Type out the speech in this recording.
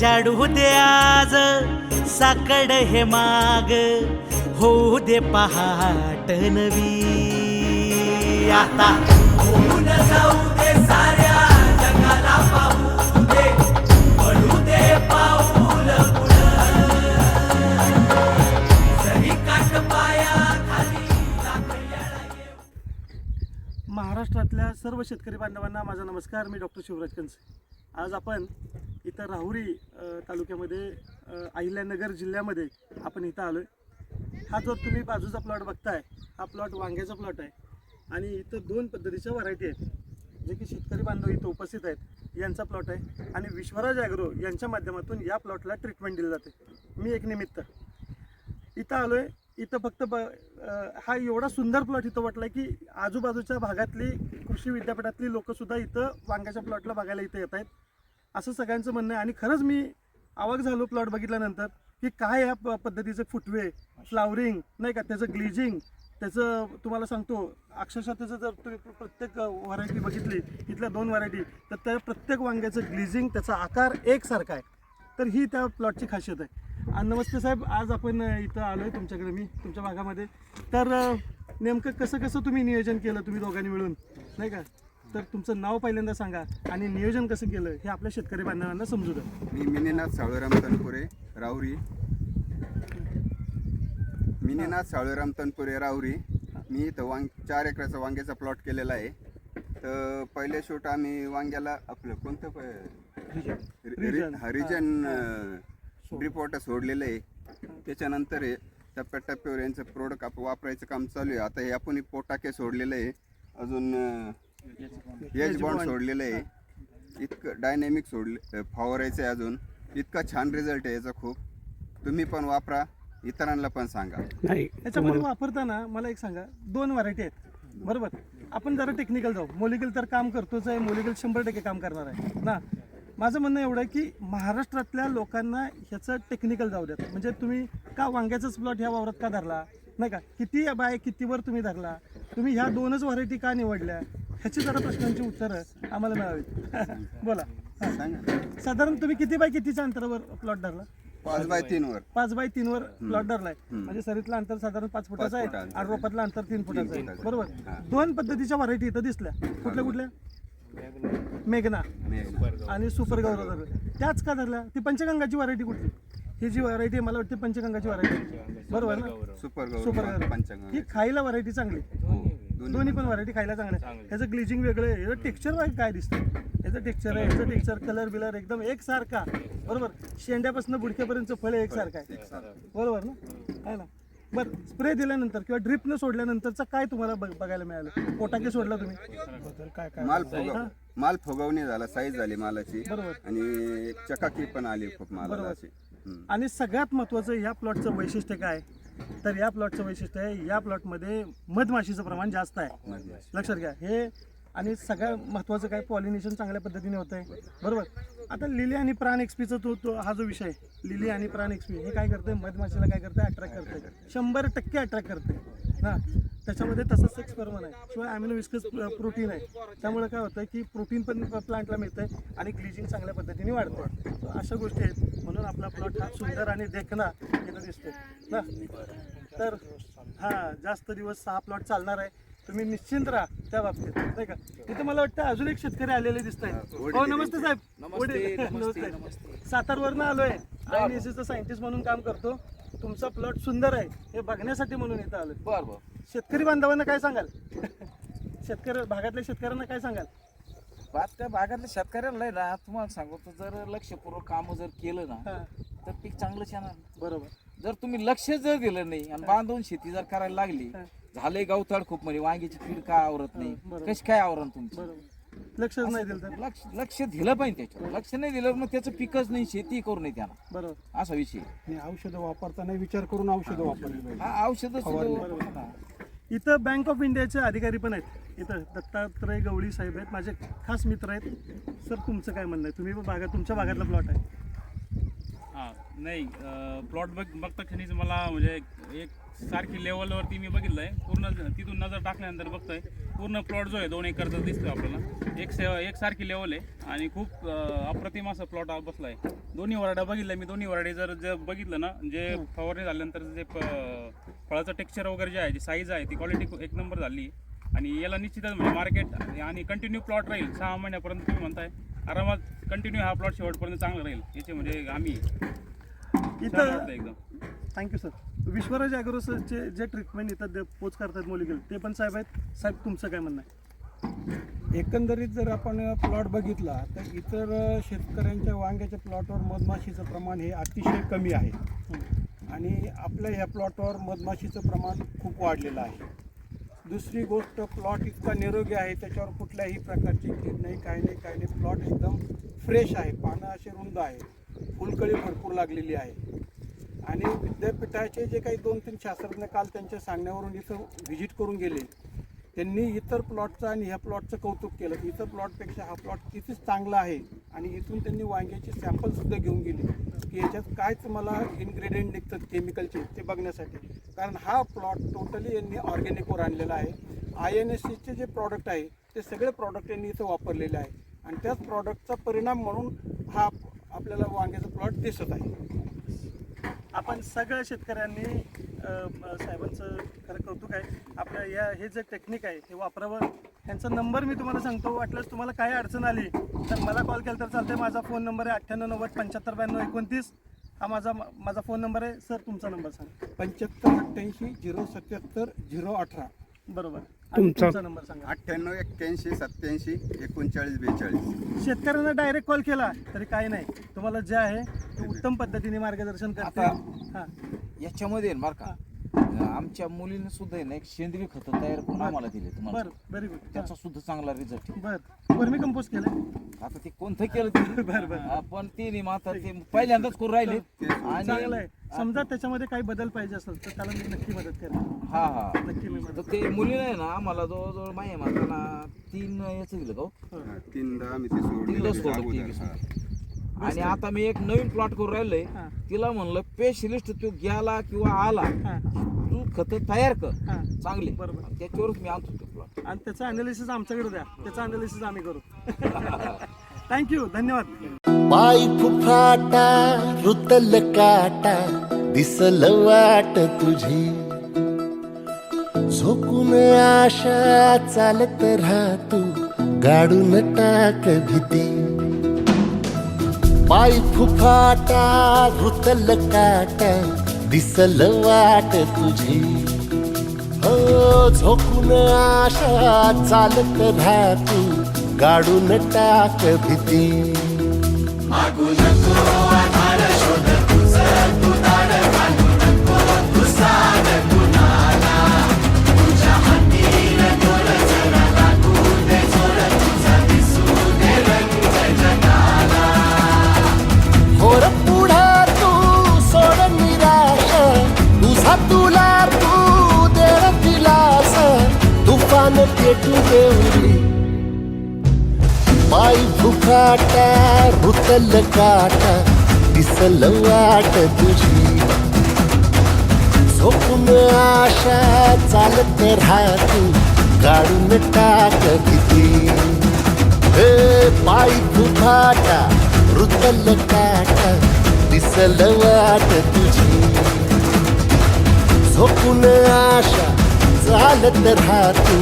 झाडू दे आज साकड हे माग, होऊ दे पहाट नवी. आता होऊन जाऊ दे साऱ्या जगाला पाहू दे, पडू दे पाऊल पुढं, जरी काट पायाखाली लागलेला येऊ. महाराष्ट्रातल्या सर्व शेतकरी बांधवांना माझा नमस्कार. मी डॉक्टर शिवराज कंसे. आज आपण इथं राहुरी तालुक्यामध्ये अहिल्यानगर जिल्ह्यामध्ये आपण इथं आलो आहे. हा जो तुम्ही बाजूचा प्लॉट बघताय हा प्लॉट वांग्याचा प्लॉट आहे आणि इथं दोन पद्धतीच्या व्हरायटी आहेत जे की शेतकरी बांधव इथं उपस्थित आहेत यांचा प्लॉट आहे आणि विश्वराज ॲग्रो यांच्या माध्यमातून या प्लॉटला ट्रीटमेंट दिली जाते. मी एक निमित्त इथं आलो आहे. इथं फक्त हा एवढा सुंदर प्लॉट इथं वाटला की आजूबाजूच्या भागातली कृषी विद्यापीठातली लोकंसुद्धा इथं वांग्याच्या प्लॉटला बघायला इथं येत आहेत असं सगळ्यांचं म्हणणं आहे. आणि खरंच मी अवाक झालो प्लॉट बघितल्यानंतर की काय या पद्धतीचे फुटवे, फ्लावरिंग नाही का, त्याचं ग्लिजिंग, त्याचं तुम्हाला सांगतो अक्षरशः त्याचं जर तुम्ही प्रत्येक व्हरायटी बघितली इथल्या दोन व्हरायटी तर त्या प्रत्येक वांग्याचं ग्लिजिंग, त्याचा आकार एकसारखा आहे. तर ही त्या प्लॉटची खासियत आहे. आणि नमस्ते साहेब, आज आपण इथं आलो आहे तुमच्याकडे, मी तुमच्या भागामध्ये. तर नेमकं कसं तुम्ही नियोजन केलं तुम्ही दोघांनी मिळून नाही का, तर तुमचं नाव पहिल्यांदा सांगा आणि नियोजन कसं केलं हे आपल्या शेतकरी बांधवांना समजू द्या. मी मिनीनाथ सावळेराम तनपुरे राहुरी. मिनीनाथ सावळेराम तनपुरे राहुरी. मी इथं 4 एकराचा वांग्याचा प्लॉट केलेला आहे. तर पहिले शूट आम्ही वांग्याला आपलं कोणतं रिजन रिपोर्ट सोडलेलं आहे. त्याच्यानंतर हे टप्प्याटप्प्यावर यांचं प्रोडक्ट आपण वापरायचं काम चालू आहे. आता हे आपण पोटाके सोडलेलं आहे, अजून एज बॉन्ड सोडलेलं आहे. इतकं डायनॅमिक फवारायचं आहे. अजून इतका छान रिझल्ट आहे याचा. खूप तुम्ही पण वापरा, इतरांना पण सांगा. नाही याच्यामध्ये वापरताना मला एक सांगा, दोन व्हरायटी आहेत बरोबर. आपण जरा टेक्निकल जाऊ. मोलिक्युल तर काम करतोच आहे, मोलिक्युल 100% काम करणार आहे ना. माझं म्हणणं एवढं आहे की महाराष्ट्रातल्या लोकांना ह्याचं टेक्निकल जाऊ द्यात. म्हणजे तुम्ही का वांग्याचाच प्लॉट ह्या वावरात का धरला नाही का, किती बाय कितीवर तुम्ही धरला, तुम्ही ह्या दोनच व्हरायटी का निवडल्या, ह्याची जरा प्रश्नांची उत्तरं आम्हाला मिळावीत. बोला सांगा. साधारण तुम्ही किती बाय कितीच्या अंतरावर प्लॉट धरला? 5 बाय 3 वर. 5 बाय 3 वर प्लॉट धरलाय. म्हणजे सरीतलं अंतर साधारण 5 फुटाचं आहे आणि रोपातलं अंतर 3 फुटाचं आहे बरोबर. दोन पद्धतीच्या व्हरायटी इथं दिसल्या. कुठल्या कुठल्या? मेघना आणि सुपर गौरव. त्याच का धरल्या? ती पंचगंगाची व्हरायटी कुठली? ही जी व्हरायटी मला वाटते पंचगंगाची व्हरायटी बरोबर ना. सुपर गौरव पंचगंगा ही खायला व्हरायटी चांगली. दोन्ही पण व्हरायटी खायला चांगल्या आहे. ह्याचं ग्लिजिंग वेगळं आहे, ह्याचं टेक्स्चर काय दिसतं, ह्याचं टेक्स्चर आहे, ह्याचं टेक्स्चर कलर बिलर एकदम एकसारखा बरोबर. शेंड्यापासून बुडक्यापर्यंत फळ एकसारखं आहे बरोबर ना, आहे ना. बरं, स्प्रे दिल्यानंतर किंवा ड्रिपनं सोडल्यानंतरचा काय तुम्हाला बघायला मिळालं? पोटाके सोडला तुम्ही काय माल फुगवणी झाला, साईज झाली मालाची बरोबर आणि चकाकी पण आली खूप मालाला. आणि सगळ्यात महत्त्वाचं या प्लॉटचं वैशिष्ट्य काय, तर या प्लॉटचं वैशिष्ट्य आहे या प्लॉटमध्ये मधमाशीचं प्रमाण जास्त आहे. लक्षात घ्या हे. आणि सगळ्यात महत्त्वाचं काय, पॉलिनेशन चांगल्या पद्धतीने होतं आहे बरोबर. आता लिली आणि प्राण एक्सपीचा तो हा जो विषय आहे, लिली आणि प्राण एक्सपी हे काय करते, मधमाशीला काय करते, अट्रॅक्ट करते, 100% अट्रॅक्ट करते ना. त्याच्यामध्ये तसंच एक्सपर्मन आहे, शिवाय अॅमिनो विस्कस प्रोटीन आहे. त्यामुळे काय होतं की प्रोटीन पण प्लांटला मिळतं आहे आणि ग्लिजिंग चांगल्या पद्धतीने वाढतं. अशा गोष्टी आहेत म्हणून आपला प्लॉट हा सुंदर आणि देखणा इथं दिसतो ना. तर हा जास्त दिवस हा प्लॉट चालणार आहे, तुम्ही निश्चिंत राहा त्या बाबतीत नाही का. इथं मला वाटतं अजून एक शेतकरी आलेले दिसत आहेत. हो नमस्ते साहेब. नमस्ते. सातारवरनं आलोय, INSS सायंटिस्ट म्हणून काम करतो. तुमचा प्लॉट सुंदर आहे हे बघण्यासाठी म्हणून इथं आलोय. बरं. शेतकरी बांधवांना काय सांगाल? शेतकरी भागातल्या शेतकऱ्यांना काय सांगाल? त्या भागातल्या शेतकऱ्यांना ना तुम्हाला सांगतो, जर लक्षपूर्वक काम जर केलं ना तर पीक चांगलंच येणार बरोबर. जर तुम्ही लक्ष जर दिलं नाही आणि बांधून शेती जर करायला लागली, झाले गवताळ खूप म्हणजे वांग्याची कीड का आवरत नाही, कशी काय आवरण तुमची, लक्षच नाही दिलं तर लक्ष दिलं पाहिजे त्याच्यावर. लक्ष नाही दिलं मग त्याचं पिकच नाही, शेती करू नये त्याला बरोबर. असा विषय. औषधं वापरताना विचार करून औषधं वापरली. हा औषध. इथं बँक ऑफ इंडियाचे अधिकारी पण आहेत. इथं दत्तात्रय गवळी साहेब आहेत, माझे खास मित्र आहेत. सर तुमचं काय म्हणणं आहे? तुम्ही तुमच्या भागातला प्लॉट आहे. नाही, प्लॉट बघता क्षणीच मला म्हणजे एक सारखी लेवलवरती मी बघितलं आहे. पूर्ण तिथून नजर टाकल्यानंतर बघतोय पूर्ण प्लॉट जो आहे 2 एकरचा दिसतो आपल्याला. एकसारखी लेवल आहे आणि खूप अप्रतिम असं प्लॉट बसला आहे. दोन्ही वराड्या बघितल्या मी. दोन्ही वराडे जर बघितलं ना, जे फवारणी झाल्यानंतर जे फळाचं टेक्स्चर वगैरे जे आहे, जी साईज आहे, ती क्वालिटी एक नंबर झाली. आणि याला निश्चितच म्हणजे मार्केट आणि कंटिन्यू प्लॉट राहील 6 महिन्यापर्यंत. तुम्ही म्हणताय आरामात कंटिन्यू हा प्लॉट शेवटपर्यंत चांगला राहील. याचे म्हणजे आम्ही इथं एकदम थँक्यू सर. विश्वराज ॲग्रोसचे जे ट्रीटमेंट इथं पोच करतात मोलिक्युल, ते पण साहेब आहेत. साहेब तुमचं काय म्हणणं आहे? एकंदरीत जर आपण प्लॉट बघितला तर इतर शेतकऱ्यांच्या वांग्याच्या प्लॉटवर मधमाशीचं प्रमाण हे अतिशय कमी आहे आणि आपल्या ह्या प्लॉटवर मधमाशीचं प्रमाण खूप वाढलेलं आहे. दुसरी गोष्ट, प्लॉट इतका निरोगी आहे, त्याच्यावर कुठल्याही प्रकारची कीड नाही, काही नाही. प्लॉट एकदम फ्रेश आहे, पानं असे रुंद आहे, फुलकळी भरपूर लागलेली आहे. आणि विद्यापीठाचे जे काही 2-3 शास्त्रज्ञ काल त्यांच्या सांगण्यावरून इथं व्हिजिट करून गेले, त्यांनी इतर प्लॉटचं आणि ह्या प्लॉटचं कौतुक केलं. इतर प्लॉटपेक्षा हा प्लॉट कितीच चांगला आहे. आणि इथून त्यांनी वांग्याचे सॅम्पलसुद्धा घेऊन गेले की याच्यात काय तुम्हाला इन्ग्रेडियंट निघतात केमिकलचे ते बघण्यासाठी. कारण हा प्लॉट टोटली यांनी ऑर्गॅनिकवर आणलेला आहे. INSCचे जे प्रॉडक्ट आहे ते सगळे प्रॉडक्ट यांनी इथं वापरलेले आहे आणि त्याच प्रॉडक्टचा परिणाम म्हणून हा आपल्याला वांग्याचा प्लॉट दिसत आहे. आपण सगळ्या शेतकऱ्यांनी साहेबांचं खरं कौतुक आहे. आपल्या हे जे टेक्निक आहे हे वापरावं. ह्यांचा नंबर मी तुम्हाला सांगतो. वाटल्यास तुम्हाला काही अडचण आली तर मला कॉल केला तर चालते. माझा फोन नंबर आहे 9890759229. हा माझा फोन नंबर आहे. सर तुमचा नंबर सांगा. 7588 बरोबर. तुमचा नंबर सांगा. 9881873942. शेतकऱ्यांना डायरेक्ट कॉल केला तरी काही नाही, तुम्हाला जे आहे ते उत्तम पद्धतीने मार्गदर्शन करते. हां, याच्यामध्ये बरं का, आमच्या मुलीने सुद्धा आहे ना एक सेंद्रिय खतं तयार करून आम्हाला दिले तुम्हाला. बरं, व्हेरी गुड. त्याचा सुद्धा चांगला रिझल्ट आहे. बरं, वर्मी कंपोस्ट केलं. आता ते कोणतं केलं ते बरं. पण ते नाही मात्र ते पहिल्यांदाच करून राहिले. चांगलं आहे. समजा त्याच्यामध्ये काही बदल पाहिजे असेल तर त्याला मी नक्की मदत करेन. हा नक्की मी तर मदत ते मुलीने आहे ना आम्हाला जवळजवळ माहिती मारताना 3 याचं दिलं का हो? 3दा आम्ही ते सोडलेलं तीनदा आहे सोडलं अगोदर. ते. हा. आणि आता मी एक नवीन प्लॉट करून राहिलोय. हां. तिला म्हणलं स्पेशलिस्ट तू गेला किंवा आला हां, तू खत तयार कर हां. चांगली. बरोबर. आणि त्याच्यावरच मी आणतो ते प्लॉट. आणि त्याचं अनालिसिस आमच्याकडे द्या. त्याचं अनालिसिस आम्ही करू. थँक्यू, धन्यवाद. पाय फुफाटा रुतल काटा दिसल वाट तुझी, झोकून आशा चालत राहतू गाडून टाक भीती. पाय फुफाटा रुतल काटा दिसल वाट तुझी, हो झोकून आशा चालत राहतू गाडून टाक भीती. मागू नको आधार शोध तुझं तू दार घालू नको तुझा गुणाला तुझ्या हातीन तोर जरा लागू दे जोर तुझा दिसू दे रंग जगाला. होर पुढा तू सोड निराश तुझा तुला तू देव दिलास तुफान पेटू देवरी. पाय फुफाटा रुतल काटा दिसल वाट तुझी, झोपून आशा चालत राहतू गाडून टाक भीती. हे पाय फुफाटा रुतल काटा दिसल वाट तुझी, झोपून आशा चालत राहतू